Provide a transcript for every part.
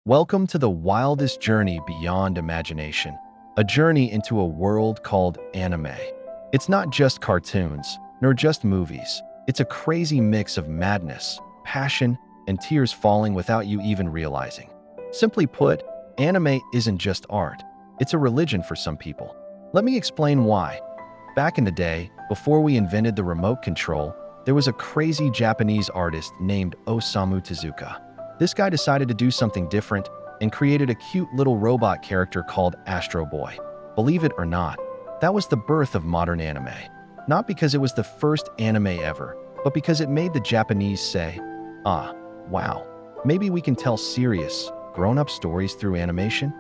Welcome to the wildest journey beyond imagination, a journey into a world called anime. It's not just cartoons, nor just movies. It's a crazy mix of madness, passion, and tears falling without you even realizing. Simply put, anime isn't just art. It's a religion for some people. Let me explain why. Back in the day, before we invented the remote control, there was a crazy Japanese artist named Osamu Tezuka. This guy decided to do something different and created a cute little robot character called Astro Boy. Believe it or not, that was the birth of modern anime. Not because it was the first anime ever, but because it made the Japanese say, "Ah, wow, maybe we can tell serious, grown-up stories through animation?"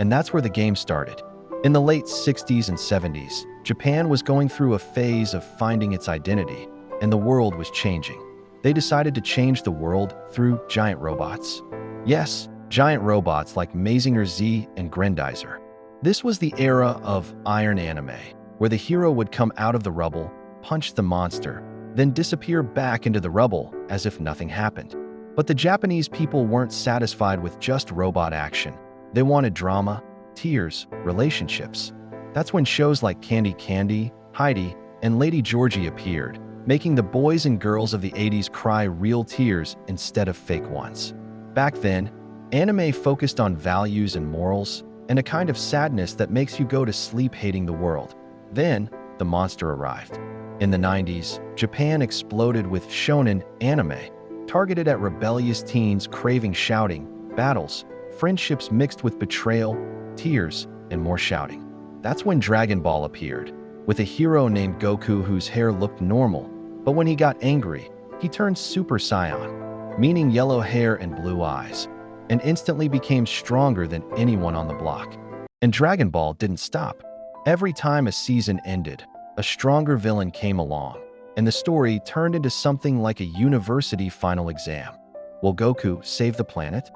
And that's where the game started. In the late 60s and 70s, Japan was going through a phase of finding its identity, and the world was changing. They decided to change the world through giant robots. Yes, giant robots like Mazinger Z and Grendizer. This was the era of Iron Anime, where the hero would come out of the rubble, punch the monster, then disappear back into the rubble as if nothing happened. But the Japanese people weren't satisfied with just robot action. They wanted drama, tears, relationships. That's when shows like Candy Candy, Heidi, and Lady Georgie appeared, making the boys and girls of the 80s cry real tears instead of fake ones. Back then, anime focused on values and morals, and a kind of sadness that makes you go to sleep hating the world. Then, the monster arrived. In the 90s, Japan exploded with shonen anime, targeted at rebellious teens craving shouting, battles, friendships mixed with betrayal, tears, and more shouting. That's when Dragon Ball appeared, with a hero named Goku whose hair looked normal, but when he got angry, he turned Super Saiyan, meaning yellow hair and blue eyes, and instantly became stronger than anyone on the block. And Dragon Ball didn't stop. Every time a season ended, a stronger villain came along, and the story turned into something like a university final exam. Will Goku save the planet?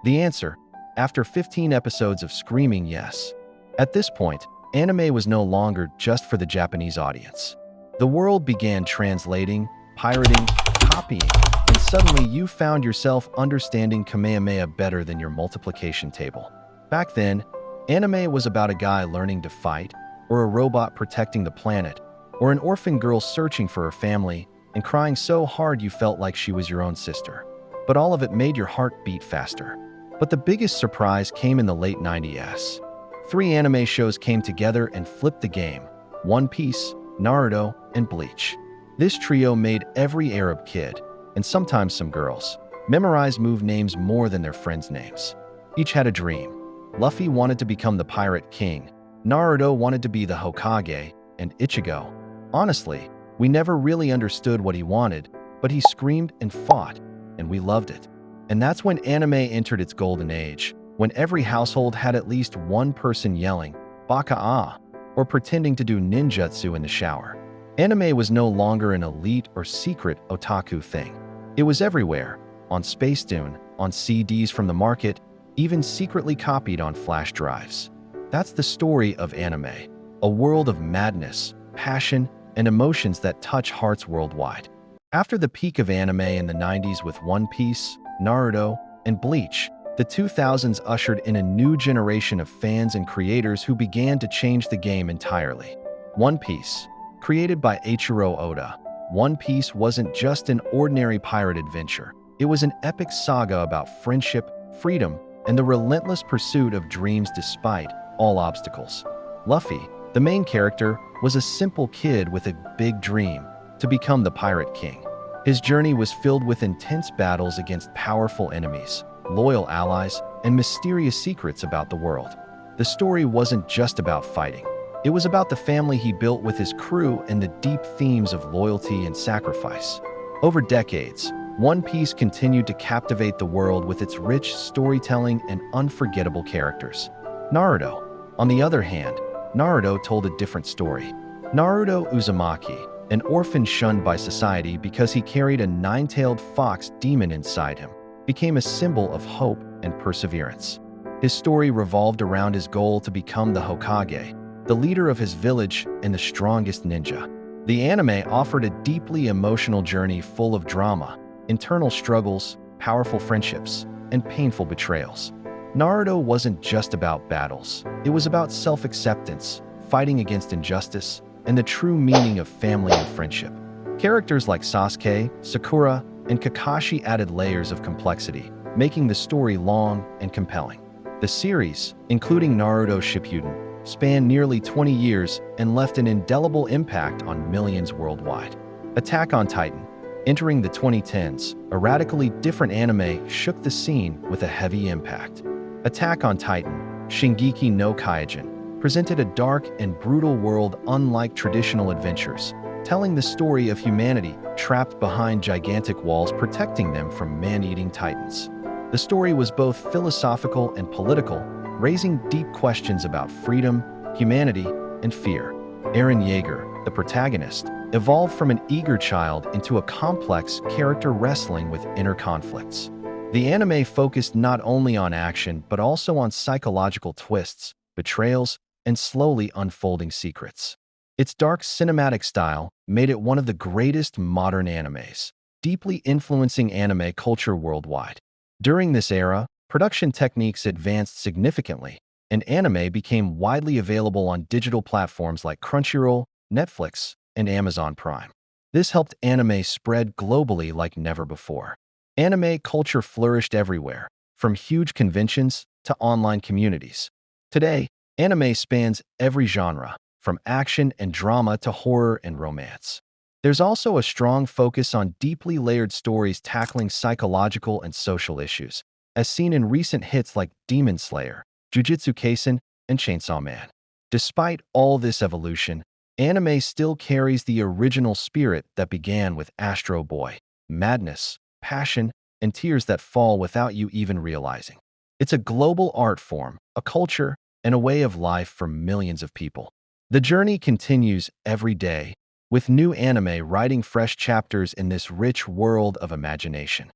The answer, after 15 episodes of screaming yes. At this point, anime was no longer just for the Japanese audience. The world began translating, pirating, copying, and suddenly you found yourself understanding Kamehameha better than your multiplication table. Back then, anime was about a guy learning to fight, or a robot protecting the planet, or an orphan girl searching for her family and crying so hard you felt like she was your own sister. But all of it made your heart beat faster. But the biggest surprise came in the late 90s. 3 anime shows came together and flipped the game: One Piece, Naruto, and Bleach. This trio made every Arab kid, and sometimes some girls, memorize move names more than their friends' names. Each had a dream. Luffy wanted to become the Pirate King, Naruto wanted to be the Hokage, and Ichigo. Honestly, we never really understood what he wanted, but he screamed and fought, and we loved it. And that's when anime entered its golden age, when every household had at least one person yelling, "Baka ah," or pretending to do ninjutsu in the shower. Anime was no longer an elite or secret otaku thing. It was everywhere, on Space Dune, on CDs from the market, even secretly copied on flash drives. That's the story of anime, a world of madness, passion, and emotions that touch hearts worldwide. After the peak of anime in the 90s with One Piece, Naruto, and Bleach, the 2000s ushered in a new generation of fans and creators who began to change the game entirely. One Piece. Created by Eiichiro Oda, One Piece wasn't just an ordinary pirate adventure. It was an epic saga about friendship, freedom, and the relentless pursuit of dreams despite all obstacles. Luffy, the main character, was a simple kid with a big dream: to become the Pirate King. His journey was filled with intense battles against powerful enemies, loyal allies, and mysterious secrets about the world. The story wasn't just about fighting. It was about the family he built with his crew and the deep themes of loyalty and sacrifice. Over decades, One Piece continued to captivate the world with its rich storytelling and unforgettable characters. Naruto, on the other hand, Naruto told a different story. Naruto Uzumaki, an orphan shunned by society because he carried a 9-tailed fox demon inside him, became a symbol of hope and perseverance. His story revolved around his goal to become the Hokage, the leader of his village and the strongest ninja. The anime offered a deeply emotional journey full of drama, internal struggles, powerful friendships, and painful betrayals. Naruto wasn't just about battles. It was about self-acceptance, fighting against injustice, and the true meaning of family and friendship. Characters like Sasuke, Sakura, and Kakashi added layers of complexity, making the story long and compelling. The series, including Naruto Shippuden, spanned nearly 20 years and left an indelible impact on millions worldwide. Attack on Titan, entering the 2010s, a radically different anime shook the scene with a heavy impact. Attack on Titan, Shingeki no Kyojin, presented a dark and brutal world unlike traditional adventures, telling the story of humanity trapped behind gigantic walls protecting them from man-eating titans. The story was both philosophical and political, raising deep questions about freedom, humanity, and fear. Eren Yeager, the protagonist, evolved from an eager child into a complex character wrestling with inner conflicts. The anime focused not only on action but also on psychological twists, betrayals, and slowly unfolding secrets. Its dark cinematic style made it one of the greatest modern animes, deeply influencing anime culture worldwide. During this era, production techniques advanced significantly, and anime became widely available on digital platforms like Crunchyroll, Netflix, and Amazon Prime. This helped anime spread globally like never before. Anime culture flourished everywhere, from huge conventions to online communities. Today, anime spans every genre, from action and drama to horror and romance. There's also a strong focus on deeply layered stories tackling psychological and social issues, as seen in recent hits like Demon Slayer, Jujutsu Kaisen, and Chainsaw Man. Despite all this evolution, anime still carries the original spirit that began with Astro Boy: madness, passion, and tears that fall without you even realizing. It's a global art form, a culture, and a way of life for millions of people. The journey continues every day, with new anime writing fresh chapters in this rich world of imagination.